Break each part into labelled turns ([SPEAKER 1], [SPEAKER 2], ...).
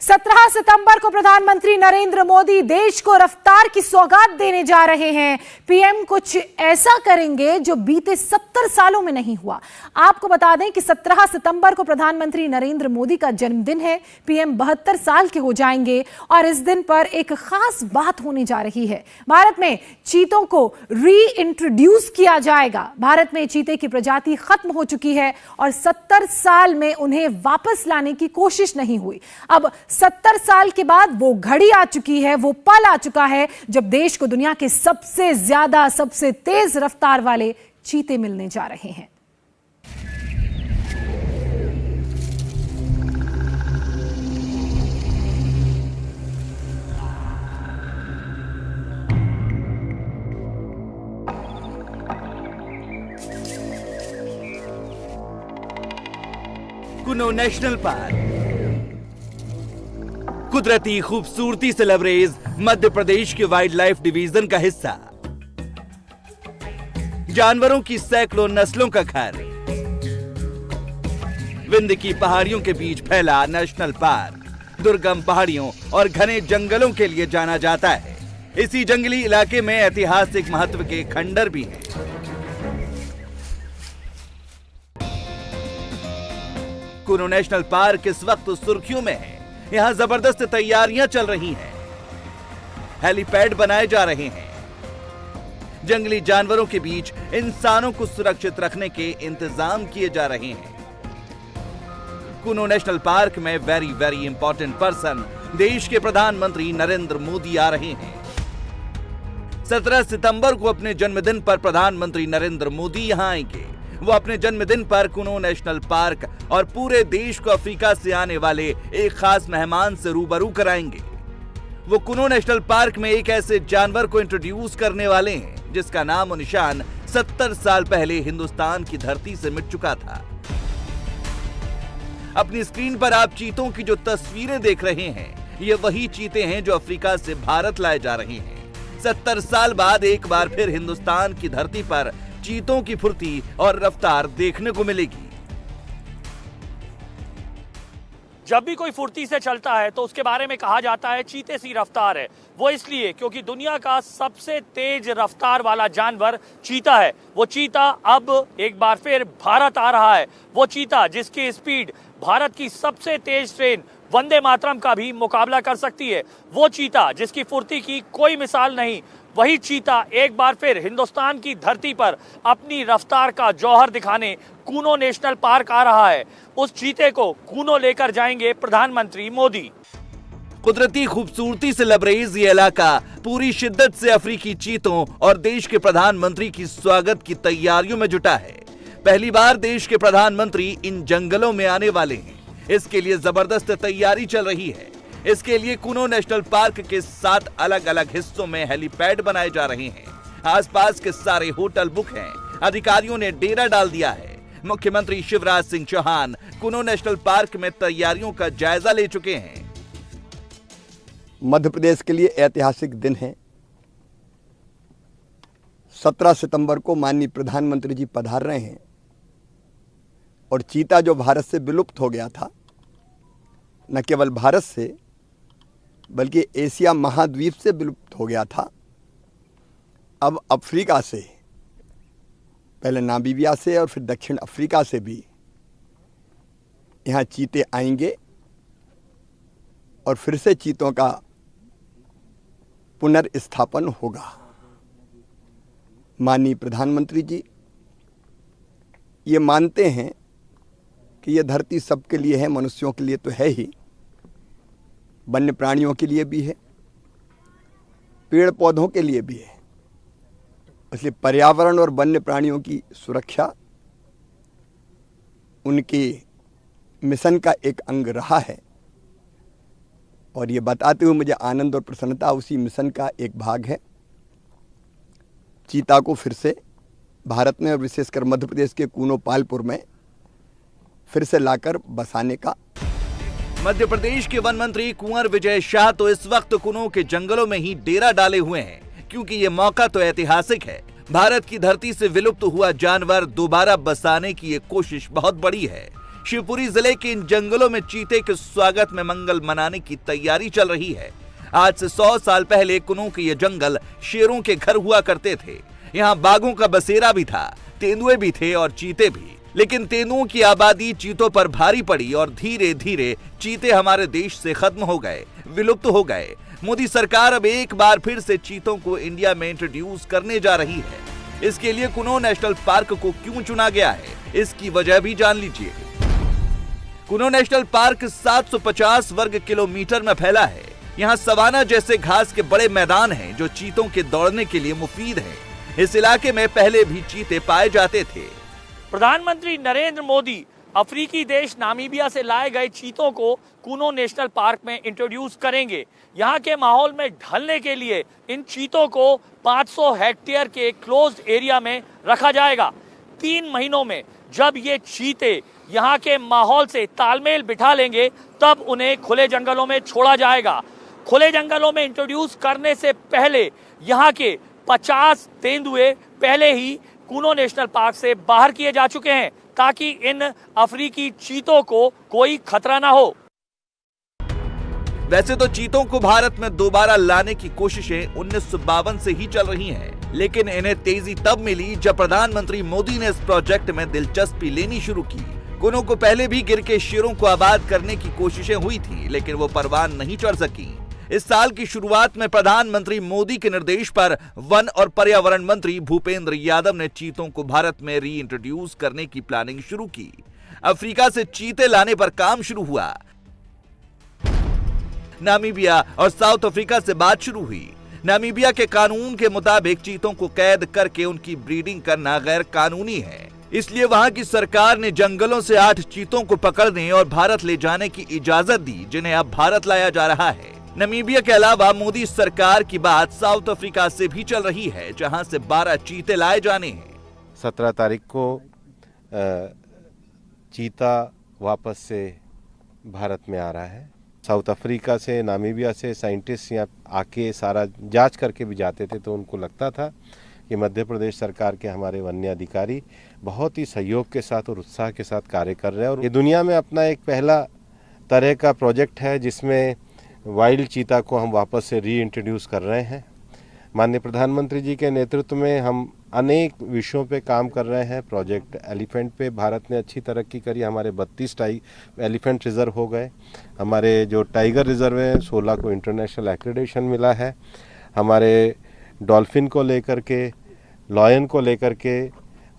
[SPEAKER 1] 17 सितंबर को प्रधानमंत्री नरेंद्र मोदी देश को रफ्तार की सौगात देने जा रहे हैं। पीएम कुछ ऐसा करेंगे जो बीते 70 सालों में नहीं हुआ। आपको बता दें कि 17 सितंबर को प्रधानमंत्री नरेंद्र मोदी का जन्मदिन है। पीएम 72 साल के हो जाएंगे और इस दिन पर एक खास बात होने जा रही है। भारत में चीतों को री इंट्रोड्यूस किया जाएगा। भारत में चीते की प्रजाति खत्म हो चुकी है और 70 साल में उन्हें वापस लाने की कोशिश नहीं हुई। अब 70 साल के बाद वो घड़ी आ चुकी है, वो पल आ चुका है जब देश को दुनिया के सबसे ज्यादा, सबसे तेज रफ्तार वाले चीते मिलने जा रहे हैं।
[SPEAKER 2] कुनो नेशनल पार्क कुदरती खूबसूरती से लबरेज मध्य प्रदेश के वाइल्ड लाइफ डिवीजन का हिस्सा, जानवरों की सैकड़ों नस्लों का घर, विंध्य की पहाड़ियों के बीच फैला नेशनल पार्क दुर्गम पहाड़ियों और घने जंगलों के लिए जाना जाता है। इसी जंगली इलाके में ऐतिहासिक महत्व के खंडर भी हैं। कुनो नेशनल पार्क इस वक्त सुर्खियों में है। यहां जबरदस्त तैयारियां चल रही हैं। हेलीपैड बनाए जा रहे हैं। जंगली जानवरों के बीच इंसानों को सुरक्षित रखने के इंतजाम किए जा रहे हैं। कुनो नेशनल पार्क में वेरी वेरी इंपॉर्टेंट पर्सन देश के प्रधानमंत्री नरेंद्र मोदी आ रहे हैं। 17 सितंबर को अपने जन्मदिन पर प्रधानमंत्री नरेंद्र मोदी यहां आएंगे। वो अपने जन्मदिन पर कुनो नेशनल पार्क और पूरे देश को अफ्रीका से आने वाले एक खास मेहमान से रूबरू कराएंगे। वो कुनो नेशनल पार्क में एक ऐसे जानवर को इंट्रोड्यूस करने वाले हैं जिसका नाम और निशान 70 साल पहले हिंदुस्तान की धरती से मिट चुका था। अपनी स्क्रीन पर आप चीतों की जो तस्वीरें देख रहे हैं, ये वही चीते हैं जो अफ्रीका से भारत लाए जा रहे हैं। 70 साल बाद एक बार फिर हिंदुस्तान की धरती पर चीतों की फुर्ती और रफ्तार देखने को मिलेगी।
[SPEAKER 3] जब भी कोई फुर्ती से चलता है तो उसके बारे में कहा जाता है चीते सी रफ्तार है। वो इसलिए क्योंकि दुनिया का सबसे तेज रफ्तार वाला जानवर चीता है। वो चीता अब एक बार फिर भारत आ रहा है। वो चीता जिसकी स्पीड भारत की सबसे तेज ट्रेन वंदे मातरम का भी मुकाबला कर सकती है। वो चीता जिसकी फुर्ती की कोई मिसाल नहीं। वही चीता एक बार फिर हिंदुस्तान की धरती पर अपनी रफ्तार का जौहर दिखाने कुनो नेशनल पार्क आ रहा है। उस चीते को कुनो लेकर जाएंगे प्रधानमंत्री मोदी।
[SPEAKER 2] कुदरती खूबसूरती से लबरेज ये इलाका पूरी शिद्दत से अफ्रीकी चीतों और देश के प्रधानमंत्री की स्वागत की तैयारियों में जुटा है। पहली बार देश के प्रधानमंत्री इन जंगलों में आने वाले हैं। इसके लिए जबरदस्त तैयारी चल रही है। इसके लिए कुनो नेशनल पार्क के 7 अलग अलग हिस्सों में हेलीपैड बनाए जा रहे हैं। आसपास के सारे होटल बुक हैं। अधिकारियों ने डेरा डाल दिया है। मुख्यमंत्री शिवराज सिंह चौहान कुनो नेशनल पार्क में तैयारियों का जायजा ले चुके हैं।
[SPEAKER 4] मध्य प्रदेश के लिए ऐतिहासिक दिन है। 17 सितंबर को माननीय प्रधानमंत्री जी पधार रहे हैं और चीता जो भारत से विलुप्त हो गया था, न केवल भारत से बल्कि एशिया महाद्वीप से विलुप्त हो गया था, अब अफ्रीका से, पहले नामीबिया से और फिर दक्षिण अफ्रीका से भी यहाँ चीते आएंगे और फिर से चीतों का पुनर्स्थापन होगा। माननीय प्रधानमंत्री जी ये मानते हैं कि ये धरती सबके लिए है, मनुष्यों के लिए तो है ही, वन्य प्राणियों के लिए भी है, पेड़ पौधों के लिए भी है। इसलिए पर्यावरण और वन्य प्राणियों की सुरक्षा उनके मिशन का एक अंग रहा है और ये बताते हुए मुझे आनंद और प्रसन्नता उसी मिशन का एक भाग है। चीता को फिर से भारत में और विशेषकर मध्य प्रदेश के कुनो पालपुर में फिर से लाकर बसाने का।
[SPEAKER 2] मध्य प्रदेश के वन मंत्री कुंवर विजय शाह तो इस वक्त कुनो के जंगलों में ही डेरा डाले हुए हैं, क्योंकि ये मौका तो ऐतिहासिक है। भारत की धरती से विलुप्त हुआ जानवर दोबारा बसाने की ये कोशिश बहुत बड़ी है। शिवपुरी जिले के इन जंगलों में चीते के स्वागत में मंगल मनाने की तैयारी चल रही है। आज से 100 साल पहले कुनों के ये जंगल शेरों के घर हुआ करते थे। यहाँ बाघों का बसेरा भी था, तेंदुए भी थे और चीते भी। लेकिन तेंदुओं की आबादी चीतों पर भारी पड़ी और धीरे धीरे चीते हमारे देश से खत्म हो गए, विलुप्त हो गए। मोदी सरकार अब एक बार फिर से चीतों को इंडिया में इंट्रोड्यूस करने जा रही है। इसके लिए कुनो नेशनल पार्क को क्यों चुना गया है, इसकी वजह भी जान लीजिए। कुनो नेशनल पार्क 750 वर्ग किलोमीटर में फैला है। यहाँ सवाना जैसे घास के बड़े मैदान हैं जो चीतों के दौड़ने के लिए मुफीद हैं। इस इलाके में पहले भी चीते पाए जाते थे।
[SPEAKER 3] प्रधानमंत्री नरेंद्र मोदी अफ्रीकी देश नामीबिया से लाए गए चीतों को कुनो नेशनल पार्क में इंट्रोड्यूस करेंगे। यहाँ के माहौल में ढलने के लिए इन चीतों को 500 हेक्टेयर के क्लोज्ड एरिया में रखा जाएगा। 3 महीनों में जब ये चीते यहाँ के माहौल से तालमेल बिठा लेंगे तब उन्हें खुले जंगलों में छोड़ा जाएगा। खुले जंगलों में इंट्रोड्यूस करने से पहले यहाँ के 50 तेंदुए पहले ही कुनो नेशनल पार्क से बाहर किए जा चुके हैं ताकि इन अफ्रीकी चीतों को कोई खतरा ना हो।
[SPEAKER 2] वैसे तो चीतों को भारत में दोबारा लाने की कोशिशें 1952 से ही चल रही हैं, लेकिन इन्हें तेजी तब मिली जब प्रधानमंत्री मोदी ने इस प्रोजेक्ट में दिलचस्पी लेनी शुरू की। कुनो को पहले भी गिर के शेरों को आबाद करने की कोशिशें हुई थी, लेकिन वो परवान नहीं चढ़ सकी। इस साल की शुरुआत में प्रधानमंत्री मोदी के निर्देश पर वन और पर्यावरण मंत्री भूपेंद्र यादव ने चीतों को भारत में री इंट्रोड्यूस करने की प्लानिंग शुरू की। अफ्रीका से चीते लाने पर काम शुरू हुआ। नामीबिया और साउथ अफ्रीका से बात शुरू हुई। नामीबिया के कानून के मुताबिक चीतों को कैद करके उनकी ब्रीडिंग करना गैर कानूनी है, इसलिए वहां की सरकार ने जंगलों से 8 चीतों को पकड़ने और भारत ले जाने की इजाजत दी, जिन्हें अब भारत लाया जा रहा है। नामीबिया के अलावा मोदी सरकार की बात साउथ अफ्रीका से भी चल रही है, जहां से 12 चीते लाए जाने हैं।
[SPEAKER 5] 17 तारीख को चीता वापस से भारत में आ रहा है। साउथ अफ्रीका से, नामीबिया से साइंटिस्ट यहाँ आके सारा जांच करके भी जाते थे, तो उनको लगता था कि मध्य प्रदेश सरकार के हमारे वन्य अधिकारी बहुत ही सहयोग के साथ और उत्साह के साथ कार्य कर रहे हैं। और ये दुनिया में अपना एक पहला तरह का प्रोजेक्ट है जिसमें वाइल्ड चीता को हम वापस से री इंट्रोड्यूस कर रहे हैं। माननीय प्रधानमंत्री जी के नेतृत्व में हम अनेक विषयों पे काम कर रहे हैं। प्रोजेक्ट एलिफेंट पे भारत ने अच्छी तरक्की करी। हमारे 32 एलिफेंट रिजर्व हो गए। हमारे जो टाइगर रिजर्व है 16 को इंटरनेशनल एक्रेडिटेशन मिला है। हमारे डॉल्फिन को लेकर के, लॉयन को लेकर के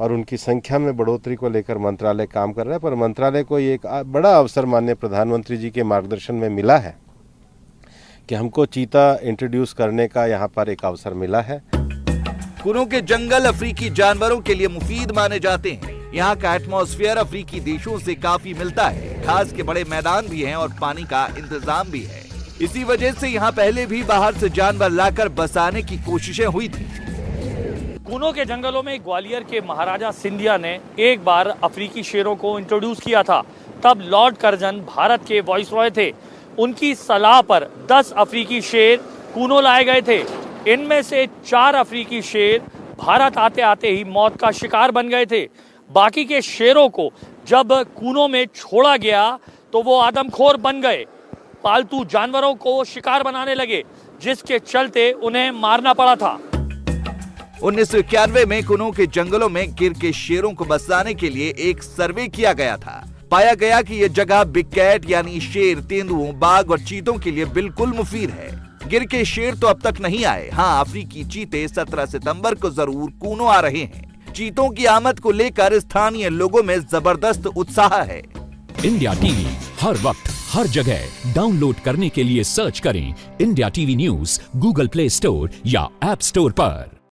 [SPEAKER 5] और उनकी संख्या में बढ़ोतरी को लेकर मंत्रालय काम कर रहा है। पर मंत्रालय को ये एक बड़ा अवसर माननीय प्रधानमंत्री जी के मार्गदर्शन में मिला है कि हमको चीता इंट्रोड्यूस करने का यहाँ पर एक अवसर मिला है।
[SPEAKER 2] कुनो के जंगल अफ्रीकी जानवरों के लिए मुफीद माने जाते हैं। यहाँ का एटमॉस्फेयर अफ्रीकी देशों से काफी मिलता है। घास के बड़े मैदान भी हैं और पानी का इंतजाम भी है। इसी वजह से यहाँ पहले भी बाहर से जानवर लाकर बसाने की कोशिशें हुई थी।
[SPEAKER 3] कुनो के जंगलों में ग्वालियर के महाराजा सिंधिया ने एक बार अफ्रीकी शेरों को इंट्रोड्यूस किया था। तब लॉर्ड कर्जन भारत के वाइसरॉय थे। उनकी सलाह पर 10 अफ्रीकी शेर कुनो लाए गए थे। इनमें से 4 अफ्रीकी शेर भारत आते आते ही मौत का शिकार बन गए थे। बाकी के शेरों को जब कुनो में छोड़ा गया तो वो आदमखोर बन गए, पालतू जानवरों को शिकार बनाने लगे, जिसके चलते उन्हें मारना पड़ा था।
[SPEAKER 2] 1991 में कुनो के जंगलों में गिर के शेरों को बसाने के लिए एक सर्वे किया गया था। पाया गया कि ये जगह बिग कैट यानी शेर, तेंदुओं, बाघ और चीतों के लिए बिल्कुल मुफीद है। गिर के शेर तो अब तक नहीं आए। हाँ, अफ्रीकी चीते 17 सितंबर को जरूर कुनो आ रहे हैं। चीतों की आमद को लेकर स्थानीय लोगों में जबरदस्त उत्साह है।
[SPEAKER 6] इंडिया टीवी हर वक्त हर जगह डाउनलोड करने के लिए सर्च करें India TV news Google play store या ऐप स्टोर पर।